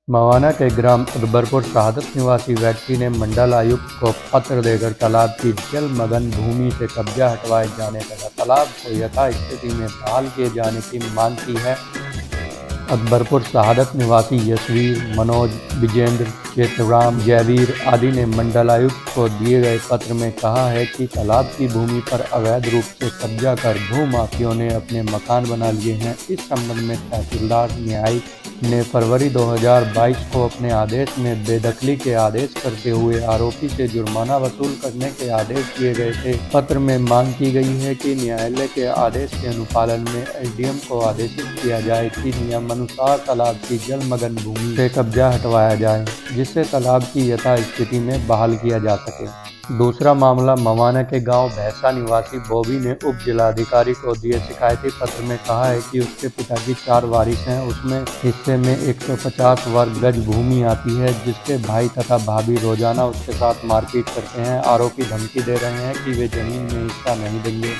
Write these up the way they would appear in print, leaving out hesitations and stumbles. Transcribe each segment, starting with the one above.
मवाना के ग्राम अकबरपुर शहादत निवासी व्यक्ति ने मंडल आयुक्त को पत्र देकर तालाब की जलमग्न भूमि से कब्जा हटवाए जाने तथा तालाब को यथास्थिति में बहाल किए जाने की मांग की है। अकबरपुर शहादत निवासी यशवीर, मनोज, विजेंद्र, चेतराम, जयवीर आदि ने मंडलायुक्त को दिए गए पत्र में कहा है कि तालाब की भूमि पर अवैध रूप से कब्जा कर भूमाफियों ने अपने मकान बना लिए हैं। इस संबंध में तहसीलदार न्यायिक ने फरवरी 2022 को अपने आदेश में बेदखली के आदेश करते हुए आरोपी से जुर्माना वसूल करने के आदेश दिए गए थे। पत्र में मांग की गई है कि न्यायालय के आदेश के अनुपालन में एसडीएम को आदेशित किया जाए कि नियमानुसार तालाब की जलमग्न भूमि से कब्जा हटवाया जाए, जिससे तालाब की यथास्थिति में बहाल किया जा सके। दूसरा मामला मवाना के गांव भैंसा निवासी बॉबी ने उप जिलाधिकारी को दिए शिकायती पत्र में कहा है कि उसके पिता की 4 वारिस हैं। उसमें हिस्से में 150 वर्ग गज भूमि आती है, जिसके भाई तथा भाभी रोजाना उसके साथ मारपीट करते हैं। आरोपी धमकी दे रहे हैं कि वे जमीन में हिस्सा नहीं देंगे।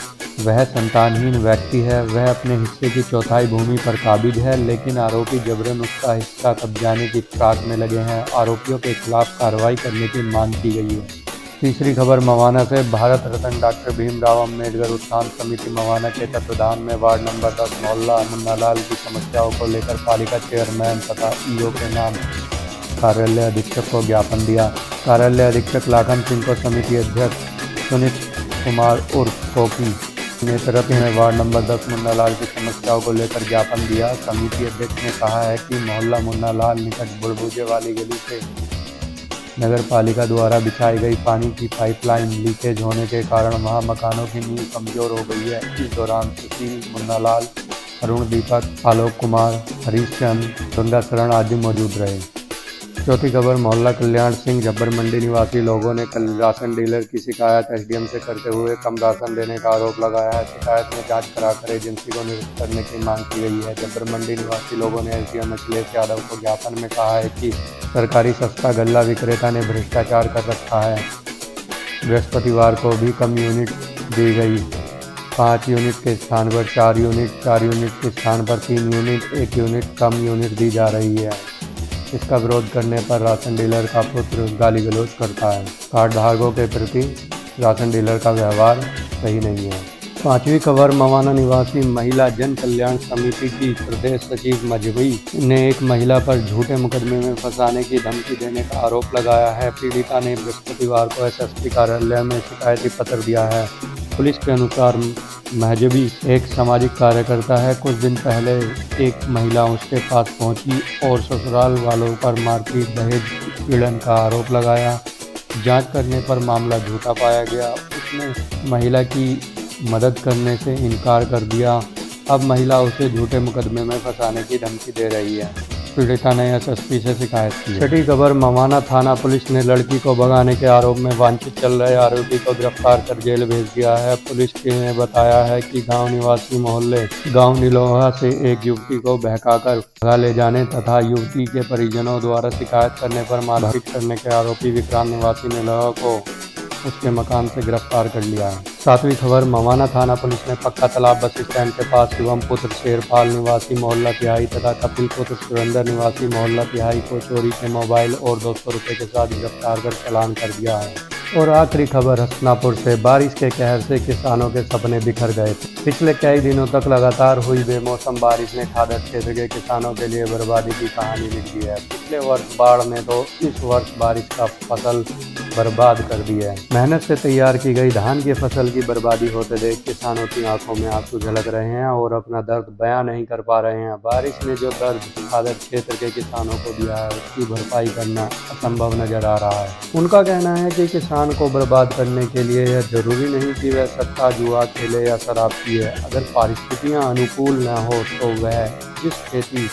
वह संतानहीन व्यक्ति है। वह अपने हिस्से की चौथाई भूमि पर काबिज है, लेकिन आरोपी जबरन उसका हिस्सा कब्जाने की फिराक में लगे हैं। आरोपियों के खिलाफ कार्रवाई करने की मांग की गई है। तीसरी खबर मवाना से भारत रत्न डॉक्टर भीमराव अम्बेडकर उत्थान समिति मवाना के तत्वाधान में वार्ड नंबर 10 मोहल्ला मुन्नालाल की समस्याओं को लेकर पालिका चेयरमैन तथा ईओ के नाम कार्यालय अधीक्षक को ज्ञापन दिया। कार्यालय अधीक्षक लाखन सिंह को समिति अध्यक्ष सुनीत कुमार उर्फ कोकी नेतृत्व में वार्ड नंबर 10 मुन्नालाल की समस्याओं को लेकर ज्ञापन दिया। समिति अध्यक्ष ने कहा है कि मोहल्ला मुन्नालाल निकट बुड़बुजे वाली गली से नगर पालिका द्वारा बिछाई गई पानी की पाइपलाइन लीकेज होने के कारण वहां मकानों की नींव कमजोर हो गई है। इस दौरान सुशील, मुन्नालाल, अरुण दीपक, आलोक कुमार, हरीश चंद, गंगा शरण आदि मौजूद रहे। चौथी खबर मोहल्ला कल्याण सिंह जब्बर मंडी निवासी लोगों ने कल राशन डीलर की शिकायत एसडीएम से करते हुए कम राशन देने का आरोप लगाया है। शिकायत में जांच कराकर एजेंसी को नियुक्त करने की मांग की गई है। जब्बर मंडी निवासी लोगों ने एसडीएम अखिलेश यादव को ज्ञापन में कहा है कि सरकारी सस्ता गल्ला विक्रेता ने भ्रष्टाचार कर रखा है। बृहस्पतिवार को भी कम यूनिट दी गई। 5 यूनिट के स्थान पर 4 यूनिट, 4 यूनिट के स्थान पर 3 यूनिट, 1 यूनिट कम यूनिट दी जा रही है। इसका विरोध करने पर राशन डीलर का पुत्र गाली गलौज करता है। कार्ड धारकों के प्रति राशन डीलर का व्यवहार सही नहीं है। पांचवी खबर मवाना निवासी महिला जन कल्याण समिति की प्रदेश सचिव मजहबी ने एक महिला पर झूठे मुकदमे में फंसाने की धमकी देने का आरोप लगाया है। पीड़िता ने बृहस्पतिवार को एसएसपी कार्यालय में शिकायती पत्र दिया है। पुलिस के अनुसार महजबी एक सामाजिक कार्यकर्ता है। कुछ दिन पहले एक महिला उसके पास पहुंची और ससुराल वालों पर मारपीट, दहेज पीड़न का आरोप लगाया। जांच करने पर मामला झूठा पाया गया। उसने महिला की मदद करने से इनकार कर दिया। अब महिला उसे झूठे मुकदमे में फंसाने की धमकी दे रही है। पीड़िता ने एसएसपी से शिकायत की। छठी खबर मवाना थाना पुलिस ने लड़की को भगाने के आरोप में वांछित चल रहे आरोपी को गिरफ्तार कर जेल भेज दिया है। पुलिस ने बताया है कि गांव निवासी मोहल्ले गांव नीलोहा से एक युवती को बहकाकर भगा ले जाने तथा युवती के परिजनों द्वारा शिकायत करने पर मारपीट करने के आरोपी विक्रांत निवासी नीलोहा को उसके मकान से गिरफ्तार कर लिया है। सातवीं खबर मवाना थाना पुलिस ने पक्का तालाब बस स्टैंड के पास शिवम पुत्र शेरपाल निवासी मोहल्ला तिहाई तथा कपिल पुत्र सुरेंद्र निवासी मोहल्ला तिहाई को चोरी के मोबाइल और 200 रुपये के साथ गिरफ्तार कर चालान कर दिया है। और आखिरी खबर हसनापुर से बारिश के कहर से किसानों के सपने बिखर गए थे। पिछले कई दिनों तक लगातार हुई बेमौसम बारिश ने खादर क्षेत्र के किसानों के लिए बर्बादी की कहानी लिख दी है। पिछले वर्ष बाढ़ ने तो इस वर्ष बारिश का फसल बर्बाद कर दी है। मेहनत से तैयार की गई धान की फसल की बर्बादी होते देख किसानों की आंखों में आंसू झलक रहे हैं और अपना दर्द बयां नहीं कर पा रहे हैं। बारिश ने जो दर्द खादर क्षेत्र के किसानों को दिया है, उसकी भरपाई करना असंभव नजर आ रहा है। उनका कहना है कि किसान को बर्बाद करने के लिए यह जरूरी नहीं कि वह सट्टा जुआ खेले या शराब पिए। अगर परिस्थितियां अनुकूल न हो तो वह जिस खेती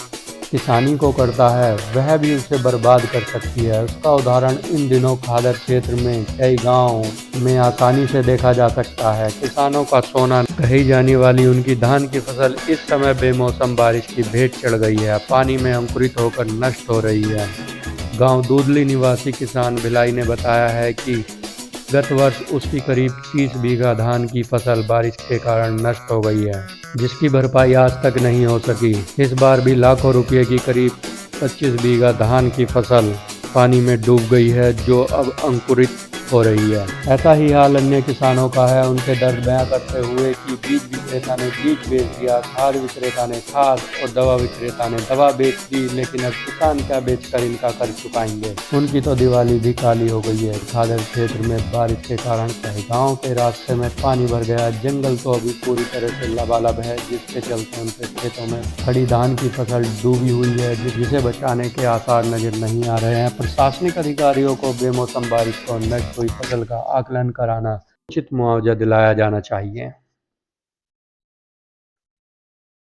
किसानी को करता है वह भी उसे बर्बाद कर सकती है। उसका उदाहरण इन दिनों खादर क्षेत्र में कई गांव में आसानी से देखा जा सकता है। किसानों का सोना कही जाने वाली उनकी धान की फसल इस समय बेमौसम बारिश की भेंट चढ़ गई है, पानी में अंकुरित होकर नष्ट हो रही है। गांव दूधली निवासी किसान भिलाई ने बताया है कि गत वर्ष उसकी करीब 30 बीघा धान की फसल बारिश के कारण नष्ट हो गई है, जिसकी भरपाई आज तक नहीं हो सकी। इस बार भी लाखों रुपये की करीब 25 बीघा धान की फसल पानी में डूब गई है, जो अब अंकुरित हो रही है। ऐसा ही हाल अन्य किसानों का है। उनके दर्द बयां करते हुए कि बीज विक्रेता ने बीज बेच दिया, खाद विक्रेता ने खाद और दवा विक्रेता ने दवा बेच दी, लेकिन अब किसान क्या बेचकर इनका कर्ज चुकाएंगे। उनकी तो दिवाली भी काली हो गई है। खादर क्षेत्र में बारिश के कारण कई गाँव के रास्ते में पानी भर गया। जंगल तो अभी पूरी तरह से लबालब है, जिसके चलते उनके खेतों में खड़ी धान की फसल डूबी हुई है, जिसे बचाने के आसार नजर नहीं आ रहे हैं। प्रशासनिक अधिकारियों को बेमौसम बारिश को नष्ट हुई फसल का आकलन कराना, उचित मुआवजा दिलाया जाना चाहिए।